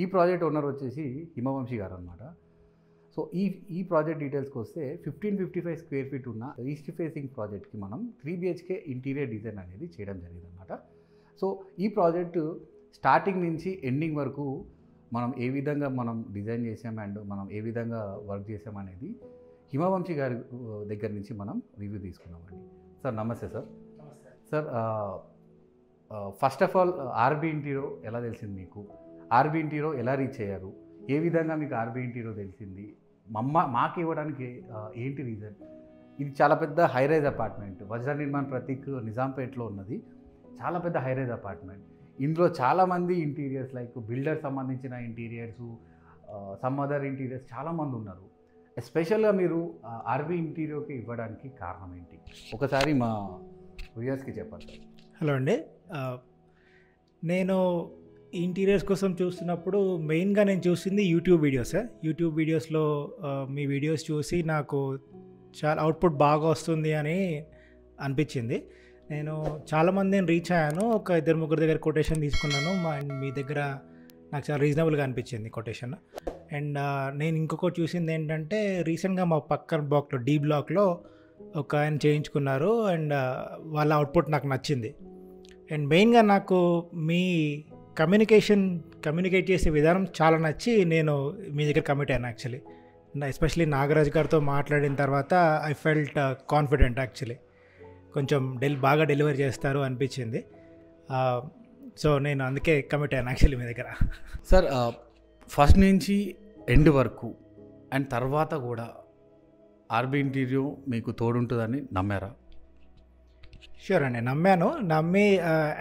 ఈ project owner వచ్చేసి హిమవంశీ గారు అనమాట. సో ఈ ప్రాజెక్ట్ డీటెయిల్స్కి వస్తే 1555 స్క్వేర్ ఫీట్ ఉన్న ఈస్ట్ ఫేసింగ్ ప్రాజెక్ట్కి మనం 3 BHK ఇంటీరియర్ డిజైన్ అనేది చేయడం జరిగింది అనమాట. సో ఈ ప్రాజెక్టు స్టార్టింగ్ నుంచి ఎండింగ్ వరకు మనం ఏ విధంగా మనం డిజైన్ చేసాం అండ్ మనం ఏ విధంగా వర్క్ చేసాం అనేది హిమవంశీ గారి దగ్గర నుంచి మనం రివ్యూ తీసుకున్నామండి. సార్ నమస్తే sir. Sir first of all ఆర్బీ ఇంటీరియో ఎలా తెలిసింది మీకు? ఆర్బీ ఇంటీరియో ఎలా రీచ్ అయ్యారు? ఏ విధంగా మీకు ఆర్బీ ఇంటీరియో తెలిసింది? మాకు ఇవ్వడానికి ఏంటి రీజన్? ఇది చాలా పెద్ద హైరైజ్ అపార్ట్మెంట్, వజ్ర నిర్మాణ్ ప్రతీక్ నిజాంపేట్లో ఉన్నది. చాలా పెద్ద హైరైజ్ అపార్ట్మెంట్. ఇందులో చాలామంది ఇంటీరియర్స్ లైక్ బిల్డర్ సంబంధించిన ఇంటీరియర్స్, సమ్ అదర్ ఇంటీరియర్స్ చాలామంది ఉన్నారు. ఎస్పెషల్గా మీరు ఆర్బీ ఇంటీరియోకి ఇవ్వడానికి కారణం ఏంటి? ఒకసారి మా వ్యూయర్స్కి చెప్పండి. హలో అండి, నేను ఇంటీరియర్స్ కోసం చూస్తున్నప్పుడు మెయిన్గా నేను చూసింది యూట్యూబ్ వీడియోస్లో మీ వీడియోస్ చూసి నాకు చాలా అవుట్పుట్ బాగా వస్తుంది అని అనిపించింది. నేను చాలామందిని రీచ్ అయ్యాను. ఒక 2-3 దగ్గర కొటేషన్ తీసుకున్నాను. మీ దగ్గర నాకు చాలా రీజనబుల్గా అనిపించింది కొటేషన్. అండ్ నేను ఇంకొకటి చూసింది ఏంటంటే, రీసెంట్గా మా పక్కన బ్లాక్లో డి బ్లాక్లో ఒక ఆయన చేయించుకున్నారు అండ్ వాళ్ళ అవుట్పుట్ నాకు నచ్చింది. అండ్ మెయిన్గా నాకు మీ కమ్యూనికేట్ చేసే విధానం చాలా నచ్చి నేను మీ దగ్గర కమిట్ అయ్యాను యాక్చువల్లీ. ఎస్పెషలీ నాగరాజ్ గారితో మాట్లాడిన తర్వాత ఐ ఫెల్ట్ కాన్ఫిడెంట్ యాక్చువల్లీ. కొంచెం బాగా డెలివరీ చేస్తారు అనిపించింది. సో నేను అందుకే కమిట్ అయ్యాను యాక్చువల్లీ మీ దగ్గర. సార్ ఫస్ట్ నుంచి ఎండ్ వరకు అండ్ తర్వాత కూడా ఆర్బీ ఇంటీరియో మీకు తోడుంటుందని నమ్మారా? షూర్ అండి, నమ్మి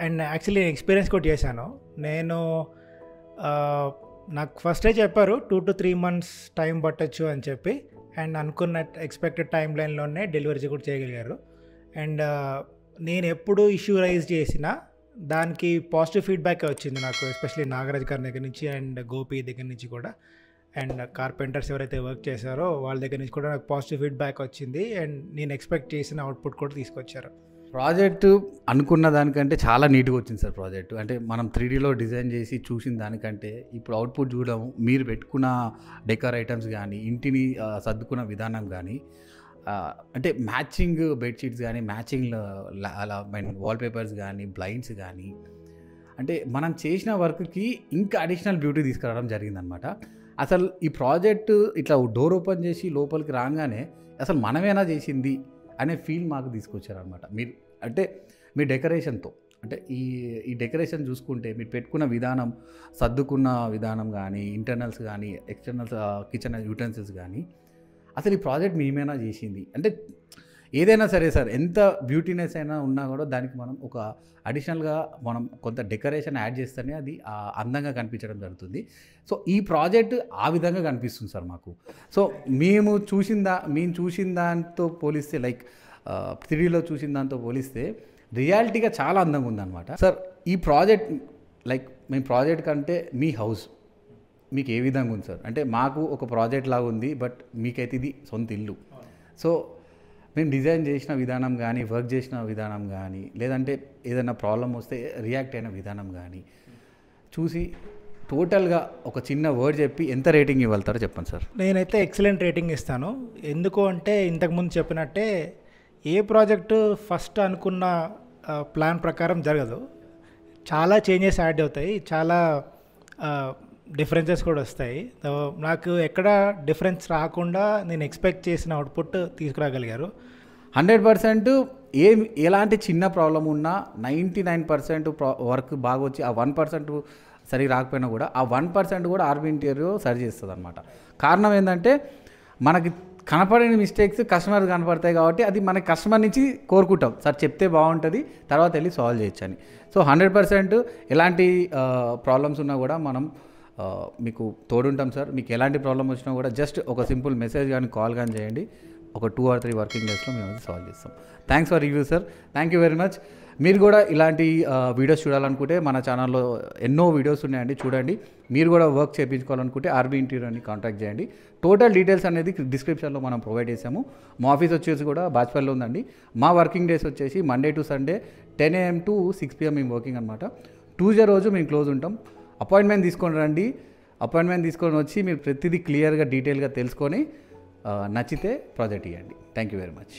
అండ్ యాక్చువల్లీ ఎక్స్పీరియన్స్ కూడా చేశాను. నేను నాకు ఫస్టే చెప్పారు 2 to 3 months టైం పట్టచ్చు అని చెప్పి, అండ్ అనుకున్న ఎక్స్పెక్టెడ్ టైం లైన్లోనే డెలివరీ కూడా చేయగలిగారు. అండ్ నేను ఎప్పుడు ఇష్యూ రైజ్ చేసినా దానికి పాజిటివ్ ఫీడ్బ్యాక్ వచ్చింది నాకు, ఎస్పెషలీ నాగరాజ్ గారి దగ్గర నుంచి అండ్ గోపి దగ్గర నుంచి కూడా, అండ్ కార్పెంటర్స్ ఎవరైతే వర్క్ చేశారో వాళ్ళ దగ్గర నుంచి కూడా నాకు పాజిటివ్ ఫీడ్బ్యాక్ వచ్చింది. అండ్ నేను ఎక్స్పెక్ట్ చేసిన అవుట్పుట్ కూడా తీసుకొచ్చారు. ప్రాజెక్టు అనుకున్న దానికంటే చాలా నీట్గా వచ్చింది సార్. ప్రాజెక్టు అంటే మనం 3Dలో డిజైన్ చేసి చూసిన దానికంటే ఇప్పుడు అవుట్పుట్ చూడడం, మీరు పెట్టుకున్న డెకర్ ఐటమ్స్ కానీ, ఇంటిని సర్దుకున్న విధానం కానీ, అంటే మ్యాచింగ్ బెడ్షీట్స్ కానీ, మ్యాచింగ్ అలా వాల్పేపర్స్ కానీ, బ్లైండ్స్ కానీ, అంటే మనం చేసిన వర్క్కి ఇంకా అడిషనల్ బ్యూటీ తీసుకురావడం జరిగిందనమాట. అసలు ఈ ప్రాజెక్టు ఇట్లా డోర్ ఓపెన్ చేసి లోపలికి రాగానే అసలు మనమేనా చేసింది అనే ఫీల్ మాకు తీసుకొచ్చారనమాట. మీరు అంటే మీ డెకరేషన్తో, అంటే ఈ డెకరేషన్ చూసుకుంటే మీరు పెట్టుకున్న విధానం, సర్దుకున్న విధానం కానీ, ఇంటర్నల్స్ కానీ, ఎక్స్టర్నల్స్ కిచెన్ యూటెన్సిల్స్ కానీ, అసలు ఈ ప్రాజెక్ట్ మేమేనా చేసింది అంటే ఏదైనా సరే సార్, ఎంత బ్యూటీనెస్ అయినా ఉన్నా కూడా దానికి మనం ఒక అడిషనల్గా మనం కొంత డెకరేషన్ యాడ్ చేస్తేనే అది అందంగా కనిపించడం జరుగుతుంది. సో ఈ ప్రాజెక్ట్ ఆ విధంగా కనిపిస్తుంది సార్ మాకు. సో మేము చూసిన దాంతో పోలిస్తే, లైక్ 3Dలో చూసిన దాంతో పోలిస్తే రియాలిటీగా చాలా అందంగా ఉందన్నమాట. సార్ ఈ ప్రాజెక్ట్ లైక్ మీ ప్రాజెక్ట్ కంటే మీ హౌస్ మీకు ఏ విధంగా ఉంది సార్? అంటే మాకు ఒక ప్రాజెక్ట్ లాగా ఉంది, బట్ మీకైతే ఇది సొంత ఇల్లు. సో మేము డిజైన్ చేసిన విధానం కానీ, వర్క్ చేసిన విధానం కానీ, లేదంటే ఏదైనా ప్రాబ్లం వస్తే రియాక్ట్ అయిన విధానం కానీ చూసి టోటల్గా ఒక చిన్న వర్డ్ చెప్పి ఎంత రేటింగ్ ఇవ్వగలుగుతారో చెప్పండి సార్. నేనైతే ఎక్సలెంట్ రేటింగ్ ఇస్తాను. ఎందుకు అంటే ఇంతకుముందు చెప్పినట్టే ఏ ప్రాజెక్టు ఫస్ట్ అనుకున్న ప్లాన్ ప్రకారం జరగదు. చాలా చేంజెస్ యాడ్ అవుతాయి, చాలా డిఫరెన్సెస్ కూడా వస్తాయి. నాకు ఎక్కడ డిఫరెన్స్ రాకుండా నేను ఎక్స్పెక్ట్ చేసిన అవుట్పుట్ తీసుకురాగలిగారు. 100% ఎలాంటి చిన్న ప్రాబ్లం ఉన్నా 99% వర్క్ బాగా వచ్చి ఆ 1% సరి రాకపోయినా కూడా ఆ 1% కూడా ఆర్బీ ఇంటీరియో సరి చేస్తుంది అనమాట. కారణం ఏంటంటే మనకి కనపడని మిస్టేక్స్ కస్టమర్ కనపడతాయి కాబట్టి అది మన కస్టమర్ నుంచి కోరుకుంటాం, సార్ చెప్తే బాగుంటుంది, తర్వాత వెళ్ళి సాల్వ్ చేయొచ్చు అని. సో 100% ఎలాంటి ప్రాబ్లమ్స్ ఉన్నా కూడా మనం మీకు తోడుంటాం సార్. మీకు ఎలాంటి ప్రాబ్లం వచ్చినా కూడా జస్ట్ ఒక సింపుల్ మెసేజ్ కానీ కాల్ కానీ చేయండి, ఒక 2 or 3 వర్కింగ్ డేస్లో మేము అది సాల్వ్ చేస్తాం. Thanks for review sir, thank you very much. మీరు కూడా ఇలాంటి వీడియోస్ చూడాలనుకుంటే మన ఛానల్లో ఎన్నో వీడియోస్ ఉన్నాయండి, చూడండి. మీరు కూడా వర్క్ చేయించుకోవాలనుకుంటే ఆర్బీ ఇంటీరియర్ని కాంటాక్ట్ చేయండి. టోటల్ డీటెయిల్స్ అనేది డిస్క్రిప్షన్లో మనం ప్రొవైడ్ చేసాము. మా ఆఫీస్ వచ్చేసి కూడా బాచ్పల్లిలో ఉందండి. మా వర్కింగ్ డేస్ వచ్చేసి Monday to Sunday 10 AM to 6 PM మేము వర్కింగ్ అనమాట. Tuesday రోజు మేము క్లోజ్ ఉంటాం. అపాయింట్మెంట్ తీసుకొని రండి. అపాయింట్మెంట్ తీసుకొని వచ్చి మీరు ప్రతిదీ క్లియర్గా డీటెయిల్గా తెలుసుకొని నచ్చితే ప్రాజెక్ట్ ఇవ్వండి. Thank you very much.